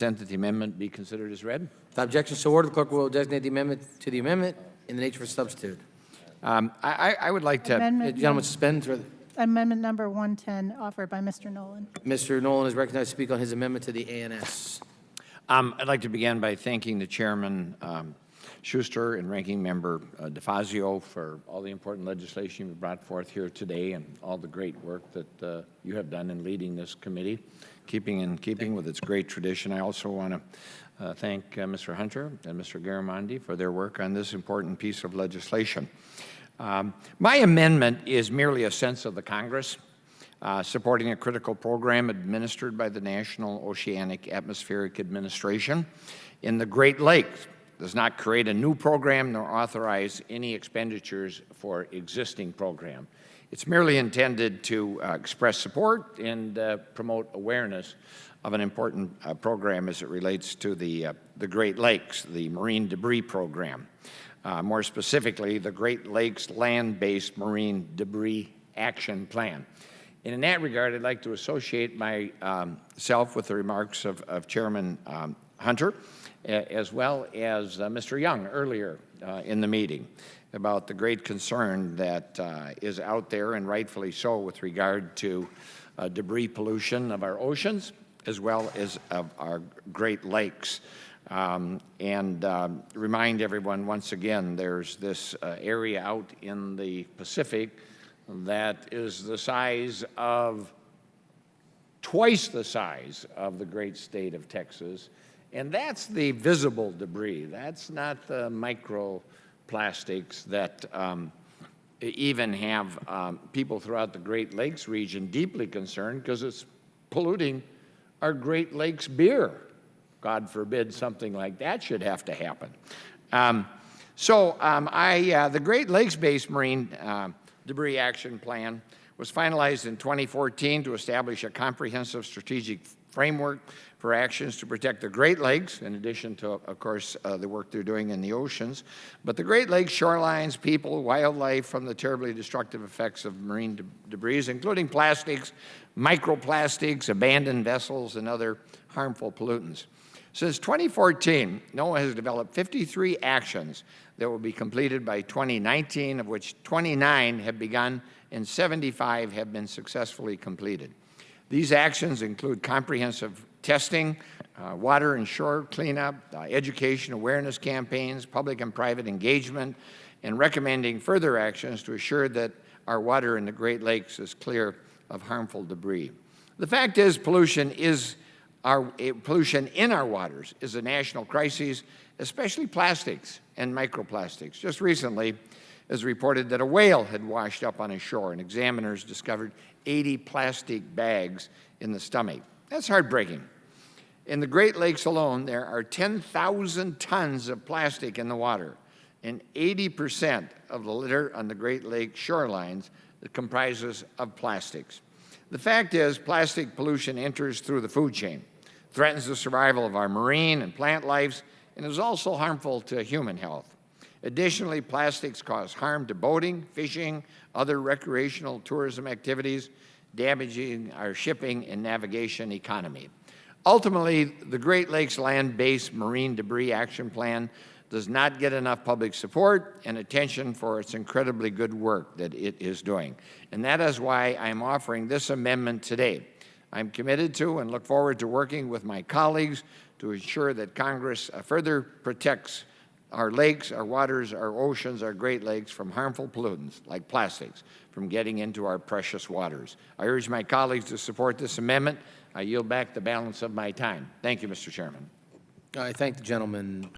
That the amendment be considered as read. Without objection, so ordered. The clerk will designate the amendment to the amendment in the nature of a substitute. I would like to. Gentlemen, suspend. Amendment number 110 offered by Mr. Nolan. Mr. Nolan is recognized to speak on his amendment to the ANS. I'd like to begin by thanking the Chairman Schuster and Ranking Member DeFazio for all the important legislation you brought forth here today and all the great work that you have done in leading this committee, keeping with its great tradition. I also want to thank Mr. Hunter and Mr. Garamendi for their work on this important piece of legislation. My amendment is merely a sense of the Congress supporting a critical program administered by the National Oceanic Atmospheric Administration in the Great Lakes. Does not create a new program nor authorize any expenditures for existing program. It's merely intended to express support and promote awareness of an important program as it relates to the Great Lakes, the Marine Debris Program. More specifically, the Great Lakes Land-Based Marine Debris Action Plan. And in that regard, I'd like to associate myself with the remarks of Chairman Hunter, as well as Mr. Young earlier in the meeting about the great concern that is out there, and rightfully so, with regard to debris pollution of our oceans as well as of our Great Lakes. And remind everyone once again, there's this area out in the Pacific that is the size of, twice the size of the great state of Texas. And that's the visible debris. That's not the microplastics that even have people throughout the Great Lakes region deeply concerned because it's polluting our Great Lakes beer. God forbid something like that should have to happen. The Great Lakes-based Marine Debris Action Plan was finalized in 2014 to establish a comprehensive strategic framework for actions to protect the Great Lakes, in addition to, of course, the work they're doing in the oceans. But the Great Lakes shorelines, people, wildlife from the terribly destructive effects of marine debris, including plastics, microplastics, abandoned vessels, and other harmful pollutants. Since 2014, NOAA has developed 53 actions that will be completed by 2019, of which 29 have begun and 75 have been successfully completed. These actions include comprehensive testing, water and shore cleanup, education awareness campaigns, public and private engagement, and recommending further actions to assure that our water in the Great Lakes is clear of harmful debris. The fact is, pollution in our waters is a national crisis, especially plastics and microplastics. Just recently, it was reported that a whale had washed up on a shore, and examiners discovered 80 plastic bags in the stomach. That's heartbreaking. In the Great Lakes alone, there are 10,000 tons of plastic in the water, and 80% of the litter on the Great Lakes shorelines comprises of plastics. The fact is, plastic pollution enters through the food chain, threatens the survival of our marine and plant lives, and is also harmful to human health. Additionally, plastics cause harm to boating, fishing, other recreational tourism activities, damaging our shipping and navigation economy. Ultimately, the Great Lakes Land-Based Marine Debris Action Plan does not get enough public support and attention for its incredibly good work that it is doing. And that is why I'm offering this amendment today. I'm committed to and look forward to working with my colleagues to ensure that Congress further protects our lakes, our waters, our oceans, our Great Lakes from harmful pollutants like plastics from getting into our precious waters. I urge my colleagues to support this amendment. I yield back the balance of my time. Thank you, Mr. Chairman. I thank the gentleman.